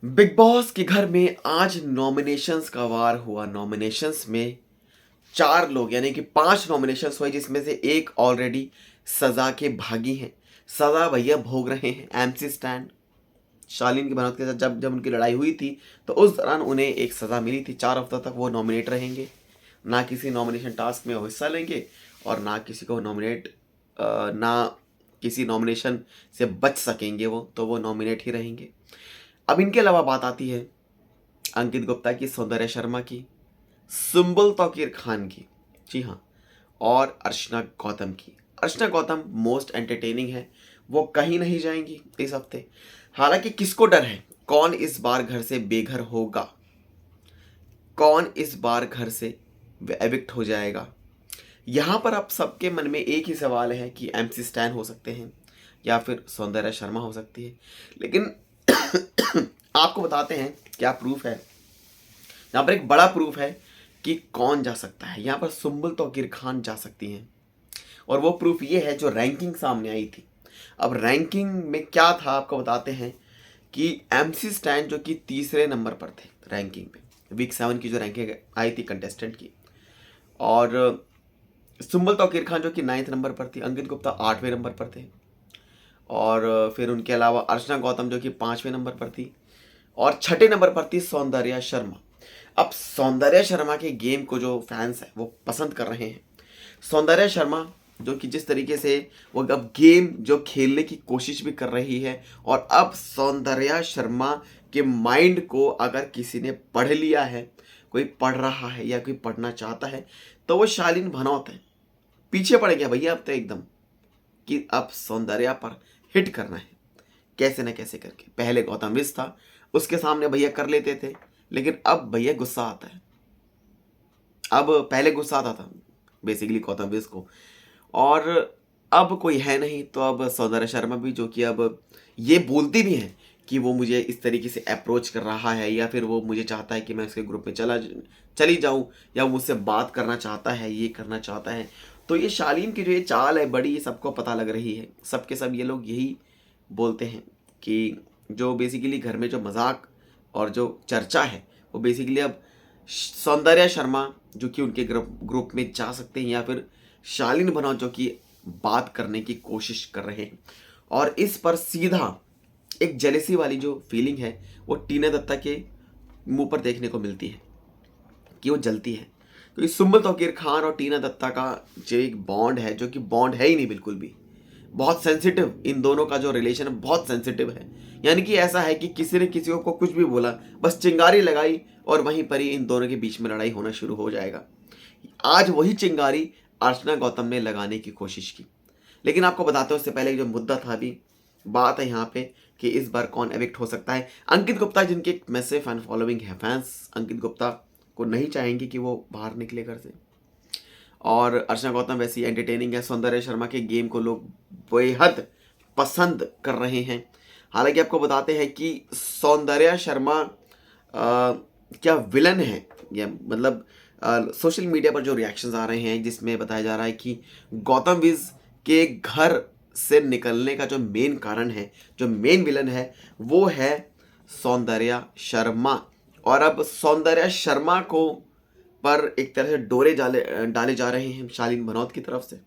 Big boss के घर में आज नॉमिनेशंस का वार हुआ। नॉमिनेशंस में 4 लोग यानी कि 5 नॉमिनेशंस हुए, जिसमें से एक ऑलरेडी सजा के भागी हैं। सजा भैया भोग रहे हैं एमसी स्टैंड। शालीन की बनौत के साथ जब जब उनकी लड़ाई हुई थी तो उस दौरान उन्हें एक सज़ा मिली थी। 4 हफ्तों तक वो नॉमिनेट रहेंगे, ना किसी नॉमिनेशन टास्क में वो हिस्सा लेंगे और ना किसी को ना किसी नॉमिनेशन से बच सकेंगे। वो नॉमिनेट ही रहेंगे। अब इनके अलावा बात आती है अंकित गुप्ता की, सौंदर्य शर्मा की, सुम्बुल तौकीर खान की, जी हाँ, और अर्चना गौतम की। अर्चना गौतम मोस्ट एंटरटेनिंग है, वो कहीं नहीं जाएंगी इस हफ्ते। हालांकि किसको डर है, कौन इस बार घर से बेघर होगा, कौन इस बार घर से एविक्ट हो जाएगा। यहाँ पर अब सबके मन में एक ही सवाल है कि एमसी स्टैन हो सकते हैं या फिर सौंदर्य शर्मा हो सकती है। लेकिन आपको बताते हैं क्या प्रूफ है। यहाँ पर एक बड़ा प्रूफ है कि कौन जा सकता है। यहाँ पर सुम्बुल तौकीर खान जा सकती हैं और वो प्रूफ ये है जो रैंकिंग सामने आई थी। अब रैंकिंग में क्या था आपको बताते हैं कि एमसी स्टैन जो कि तीसरे नंबर पर थे रैंकिंग पे, वीक 7 की जो रैंकिंग आई थी कंटेस्टेंट की, और सुम्बुल तौकीर खान जो कि 9th नंबर पर थी, अंकित गुप्ता 8वें नंबर पर थे, और फिर उनके अलावा अर्चना गौतम जो कि 5वें नंबर पर थी, और 6ठे नंबर पर थी सौंदर्या शर्मा। अब सौंदर्या शर्मा के गेम को जो फैंस हैं वो पसंद कर रहे हैं। सौंदर्या शर्मा जो कि जिस तरीके से वो अब गेम जो खेलने की कोशिश भी कर रही है, और अब सौंदर्या शर्मा के माइंड को अगर किसी ने पढ़ लिया है, कोई पढ़ रहा है या कोई पढ़ना चाहता है, तो वो शालीन भनौत है। पीछे पड़ गया भैया अब तो एकदम, कि अब सौंदर्या पर हिट करना है कैसे न कैसे करके। पहले गौतम विश था, उसके सामने भैया कर लेते थे, लेकिन अब भैया गुस्सा आता है। अब पहले गुस्सा आता था बेसिकली गौतम विश को, और अब कोई है नहीं, तो अब सौंदर्य शर्मा भी जो कि अब ये बोलती भी हैं कि वो मुझे इस तरीके से अप्रोच कर रहा है, या फिर वो मुझे चाहता है कि मैं उसके ग्रुप में चली जाऊं, या वो मुझसे बात करना चाहता है, ये करना चाहता है। तो ये शालीन की जो ये चाल है बड़ी, सबको पता लग रही है। सबके सब ये लोग यही बोलते हैं कि जो बेसिकली घर में जो मजाक और जो चर्चा है वो बेसिकली अब सौंदर्या शर्मा जो कि उनके ग्रुप में जा सकते हैं, या फिर शालीन भनौत जो कि बात करने की कोशिश कर रहे हैं। और इस पर सीधा एक जेलेसी वाली जो फीलिंग है वो टीना दत्ता के मुंह पर देखने को मिलती है कि वो जलती है, क्योंकि सुम्बुल तौकीर खान और टीना दत्ता का जो एक बॉन्ड है, जो कि बॉन्ड है ही नहीं बिल्कुल भी, बहुत सेंसिटिव, इन दोनों का जो रिलेशन है बहुत सेंसिटिव है। यानी कि ऐसा है कि किसी ने किसी को कुछ भी बोला, बस चिंगारी लगाई और वहीं पर ही इन दोनों के बीच में लड़ाई होना शुरू हो जाएगा। आज वही चिंगारी अर्चना गौतम ने लगाने की कोशिश की। लेकिन आपको बताते हैं उससे पहले जो मुद्दा था, अभी बात है यहाँ पे कि इस बार कौन एविक्ट हो सकता है। अंकित गुप्ता जिनके एक मैसिव फैन फॉलोइंग है, फैंस अंकित गुप्ता को नहीं चाहेंगे कि वो बाहर निकले घर से, और अर्चना गौतम वैसी एंटरटेनिंग है। सौंदर्य शर्मा के गेम को लोग बेहद पसंद कर रहे हैं। हालांकि आपको बताते हैं कि सौंदर्या शर्मा क्या विलन है, या मतलब सोशल मीडिया पर जो रिएक्शंस आ रहे हैं जिसमें बताया जा रहा है कि गौतम विज के घर से निकलने का जो मेन कारण है, जो मेन विलन है, वो है सौंदर्या शर्मा। और अब सौंदर्या शर्मा को पर एक तरह से डोरे डाले जा रहे हैं शालीन भनौत की तरफ से।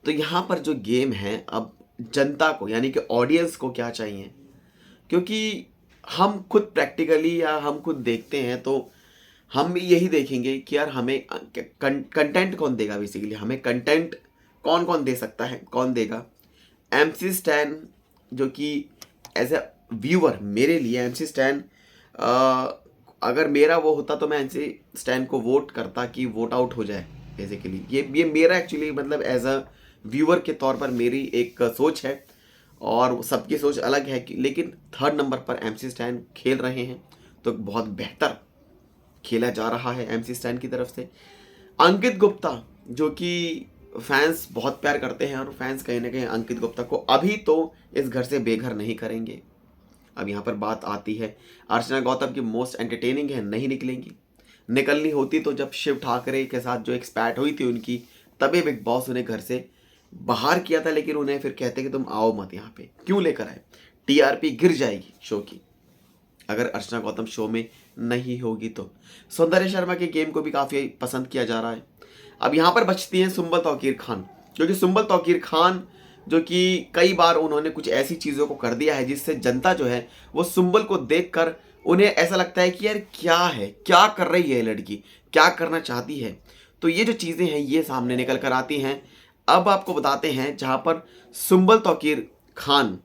तो यहाँ पर जो गेम है, अब जनता को यानी कि ऑडियंस को क्या चाहिए, क्योंकि हम खुद प्रैक्टिकली या हम खुद देखते हैं तो हम भी यही देखेंगे कि यार हमें कंटेंट कौन देगा। बेसिकली हमें कंटेंट कौन कौन दे सकता है, कौन देगा। एमसी स्टैन जो कि एज ए व्यूअर मेरे लिए एमसी स्टैन, अगर मेरा वो होता तो मैं एमसी स्टैन को वोट करता कि वोट आउट हो जाए। बेसिकली ये मेरा एक्चुअली मतलब एज अ व्यूअर के तौर पर मेरी एक सोच है, और सबकी सोच अलग है कि, लेकिन 3rd नंबर पर एमसी स्टैन खेल रहे हैं तो बहुत बेहतर खेला जा रहा है एमसी स्टैन की तरफ से। अंकित गुप्ता जो कि फैंस बहुत प्यार करते हैं, और फैंस कहीं ना कहीं अंकित गुप्ता को अभी तो इस घर से बेघर नहीं करेंगे। अब यहाँ पर बात आती है अर्चना गौतम की मोस्ट एंटरटेनिंग है, नहीं निकलेंगी। निकलनी होती तो जब शिव ठाकरे के साथ जो एक स्पैट हुई थी उनकी, तभी बिग बॉस उन्हें घर से बाहर किया था, लेकिन उन्हें फिर कहते कि तुम आओ मत, यहाँ पे क्यों लेकर आए, टीआरपी गिर जाएगी शो की। अगर अर्चना गौतम शो में नहीं होगी तो। सौंदर्य शर्मा के गेम को भी काफ़ी पसंद किया जा रहा है। अब यहाँ पर बचती हैं सुंबल तौकीर खान, क्योंकि सुंबल तौकीर खान जो कि कई बार उन्होंने कुछ ऐसी चीज़ों को कर दिया है जिससे जनता जो है वो सुंबल को देखकर उन्हें ऐसा लगता है कि यार क्या है, क्या कर रही है लड़की, क्या करना चाहती है। तो ये जो चीज़ें हैं ये सामने निकल कर आती हैं। अब आपको बताते हैं जहाँ पर सुंबल तौकीर खान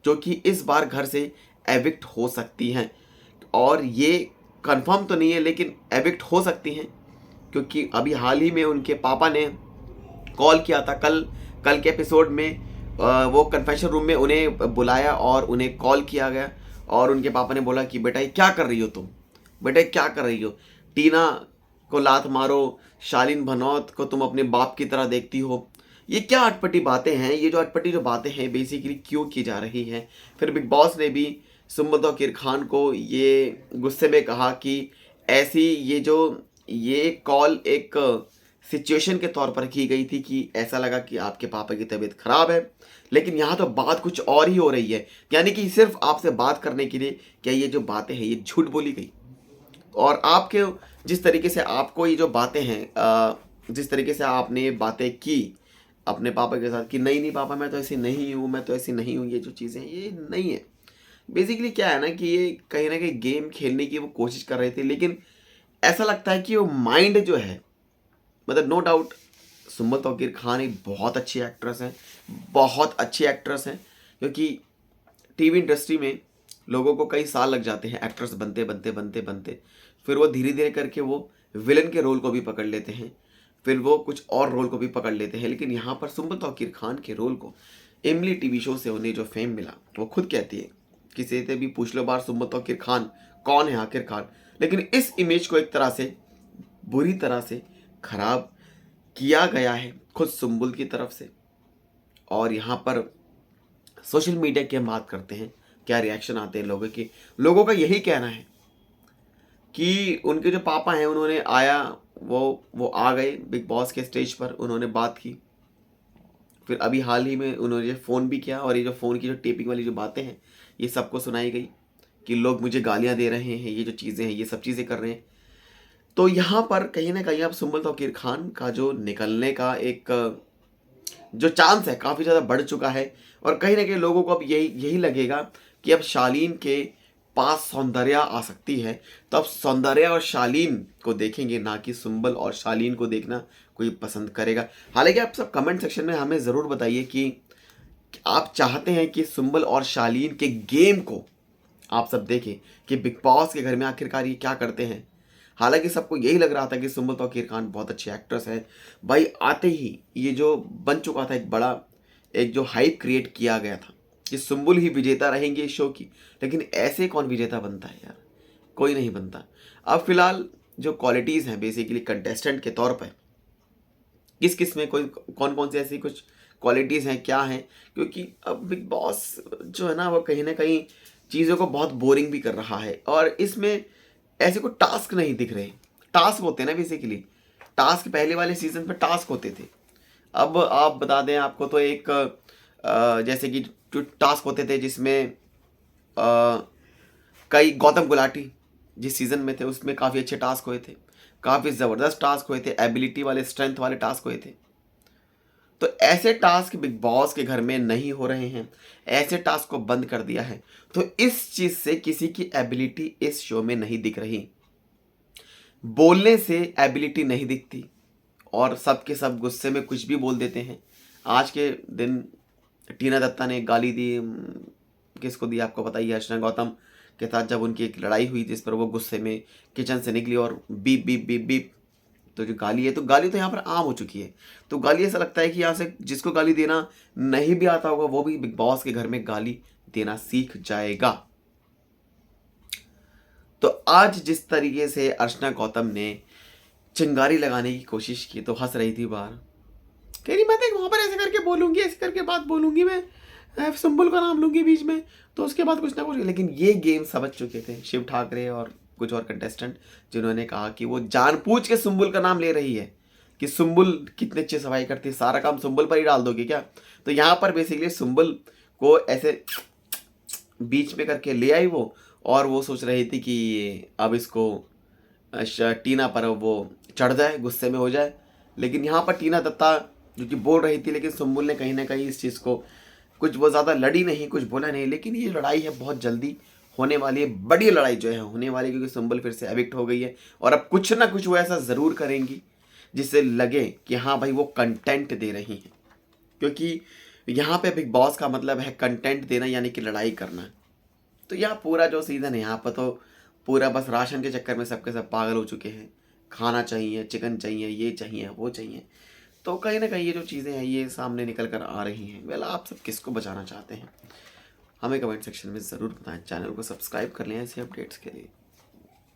जो कि इस बार घर से एविक्ट हो सकती हैं, और ये कंफर्म तो नहीं है लेकिन एविक्ट हो सकती हैं, क्योंकि अभी हाल ही में उनके पापा ने कॉल किया था। कल के एपिसोड में वो कन्फेशन रूम में उन्हें बुलाया और उन्हें कॉल किया गया, और उनके पापा ने बोला कि बेटा ये क्या कर रही हो तुम, बेटा ये क्या कर रही हो, टीना को लात मारो, शालीन भनौत को तुम अपने बाप की तरह देखती हो। ये क्या अटपटी बातें हैं, ये जो अटपटी जो बातें हैं बेसिकली क्यों की जा रही हैं। फिर बिग बॉस ने भी सुंबल तौकीर खान को ये गुस्से में कहा कि ऐसी ये कॉल एक सिचुएशन के तौर पर की गई थी कि ऐसा लगा कि आपके पापा की तबीयत खराब है, लेकिन यहाँ तो बात कुछ और ही हो रही है, यानी कि सिर्फ आपसे बात करने के लिए क्या ये जो बातें हैं ये झूठ बोली गई। और आपके जिस तरीके से आपको ये जो बातें हैं, जिस तरीके से आपने ये बातें की अपने पापा के साथ कि नहीं नहीं पापा मैं तो ऐसी नहीं हूँ, मैं तो ऐसी नहीं हूँ, ये जो चीज़ें हैं ये नहीं है। बेसिकली क्या है ना कि ये कहीं ना कहीं गेम खेलने की वो कोशिश कर रहे थे, लेकिन ऐसा लगता है कि वो माइंड जो है, मतलब नो डाउट सुंबल तौकीर खान एक बहुत अच्छी एक्ट्रेस हैं, बहुत अच्छी एक्ट्रेस हैं, क्योंकि टीवी इंडस्ट्री में लोगों को कई साल लग जाते हैं एक्ट्रेस बनते बनते बनते बनते, फिर वो धीरे धीरे करके वो विलन के रोल को भी पकड़ लेते हैं, फिर वो कुछ और रोल को भी पकड़ लेते हैं। लेकिन यहाँ पर सुंबल तौकीर खान के रोल को इमली टीवी शो से उन्हें जो फेम मिला, वो खुद कहती है, किसी से भी पूछ लो बार सुंबल तौकीर खान कौन है आखिरकार, लेकिन इस इमेज को एक तरह से बुरी तरह से खराब किया गया है खुद सुंबल की तरफ से। और यहाँ पर सोशल मीडिया की हम बात करते हैं, क्या रिएक्शन आते हैं लोगों के। लोगों का यही कहना है कि उनके जो पापा हैं उन्होंने आया, वो आ गए बिग बॉस के स्टेज पर, उन्होंने बात की, फिर अभी हाल ही में उन्होंने फ़ोन भी किया, और ये जो फ़ोन की जो टेपिंग वाली जो बातें हैं ये सबको सुनाई गई कि लोग मुझे गालियाँ दे रहे हैं, ये जो चीज़ें हैं ये सब चीज़ें कर रहे हैं। तो यहाँ पर कहीं ना कहीं अब सुंबल तौकीर खान का जो निकलने का एक जो चांस है काफ़ी ज़्यादा बढ़ चुका है, और कहीं ना कहीं लोगों को अब यही लगेगा कि अब शालीन के पास सौंदर्या आ सकती है, तो अब सौंदर्या और शालीन को देखेंगे, ना कि सुंबल और शालीन को देखना कोई पसंद करेगा। हालांकि आप सब कमेंट सेक्शन में हमें ज़रूर बताइए कि आप चाहते हैं कि सुंबल और शालीन के गेम को आप सब देखें कि बिग बॉस के घर में आखिरकार ये क्या करते हैं। हालांकि सबको यही लग रहा था कि सुंबल तौकीर खान बहुत अच्छी एक्ट्रेस है भाई, आते ही ये जो बन चुका था एक बड़ा एक जो हाइप क्रिएट किया गया था कि सुंबल ही विजेता रहेंगे इस शो की, लेकिन ऐसे कौन विजेता बनता है यार, कोई नहीं बनता। अब फिलहाल जो क्वालिटीज़ हैं बेसिकली कंटेस्टेंट के तौर पर किस किस में कोई कौन कौन सी ऐसी कुछ क्वालिटीज़ हैं क्या हैं, क्योंकि अब बिग बॉस जो है ना वो कहीं ना कहीं चीज़ों को बहुत बोरिंग भी कर रहा है, और इसमें ऐसे कोई टास्क नहीं दिख रहे। टास्क होते हैं ना बेसिकली, टास्क पहले वाले सीजन पे टास्क होते थे। अब आप बता दें आपको तो एक जैसे कि जो टास्क होते थे जिसमें कई गौतम गुलाटी जिस सीज़न में थे उसमें काफ़ी अच्छे टास्क हुए थे, काफ़ी ज़बरदस्त टास्क हुए थे, एबिलिटी वाले स्ट्रेंथ वाले टास्क हुए थे। तो ऐसे टास्क बिग बॉस के घर में नहीं हो रहे हैं, ऐसे टास्क को बंद कर दिया है, तो इस चीज़ से किसी की एबिलिटी इस शो में नहीं दिख रही। बोलने से एबिलिटी नहीं दिखती, और सब के सब गुस्से में कुछ भी बोल देते हैं। आज के दिन टीना दत्ता ने गाली दी, किसको दी आपको पता ही है, अर्चना गौतम के साथ जब उनकी एक लड़ाई हुई जिस पर वो गुस्से में किचन से निकली और बीप बीप बीप बीप, तो जो गाली है, तो गाली तो यहाँ पर आम हो चुकी है। तो गाली ऐसा लगता है कि यहाँ से जिसको गाली देना नहीं भी आता होगा वो भी बिग बॉस के घर में गाली देना सीख जाएगा। तो आज जिस तरीके से अर्चना गौतम ने चिंगारी लगाने की कोशिश की तो हंस रही थी बाहर, कह रही मैं देख वहाँ पर ऐसे करके बोलूँगी, ऐसे करके बात बोलूँगी, मैं सुंबल का नाम लूँगी बीच में, तो उसके बाद कुछ ना कुछ। लेकिन ये गेम समझ चुके थे शिव ठाकरे और कुछ और कंटेस्टेंट, जिन्होंने कहा कि वो जानबूझ के सुंबल का नाम ले रही है कि सुंबल कितने अच्छी सफाई करती है, सारा काम सुंबल पर ही डाल दोगे क्या। तो यहाँ पर बेसिकली सुंबल को ऐसे बीच में करके ले आई वो, और वो सोच रही थी कि अब इसको टीना पर वो चढ़ जाए, गुस्से में हो जाए। लेकिन यहाँ पर टीना दत्ता जो कि बोल रही थी, लेकिन सुम्बुल ने कहीं ना कहीं इस चीज़ को कुछ वो ज़्यादा लड़ी नहीं, कुछ बोला नहीं। लेकिन ये लड़ाई है बहुत जल्दी होने वाली है, बड़ी लड़ाई जो है होने वाली है, क्योंकि सुम्बुल फिर से एविक्ट हो गई है और अब कुछ ना कुछ वो ऐसा ज़रूर करेंगी जिससे लगे कि हाँ भाई वो कंटेंट दे रही हैं। क्योंकि यहाँ पे बिग बॉस का मतलब है कंटेंट देना, यानी कि लड़ाई करना। तो यहाँ पूरा जो सीज़न है यहाँ पर तो पूरा बस राशन के चक्कर में सबके सब पागल हो चुके हैं। खाना चाहिए, चिकन चाहिए, ये चाहिए, वो चाहिए। तो कहीं ना कहीं ये जो चीज़ें हैं ये सामने निकल कर आ रही हैं। वेल, आप सब किसको बचाना चाहते हैं हमें कमेंट सेक्शन में ज़रूर बताएं। चैनल को सब्सक्राइब कर लें ऐसे अपडेट्स के लिए।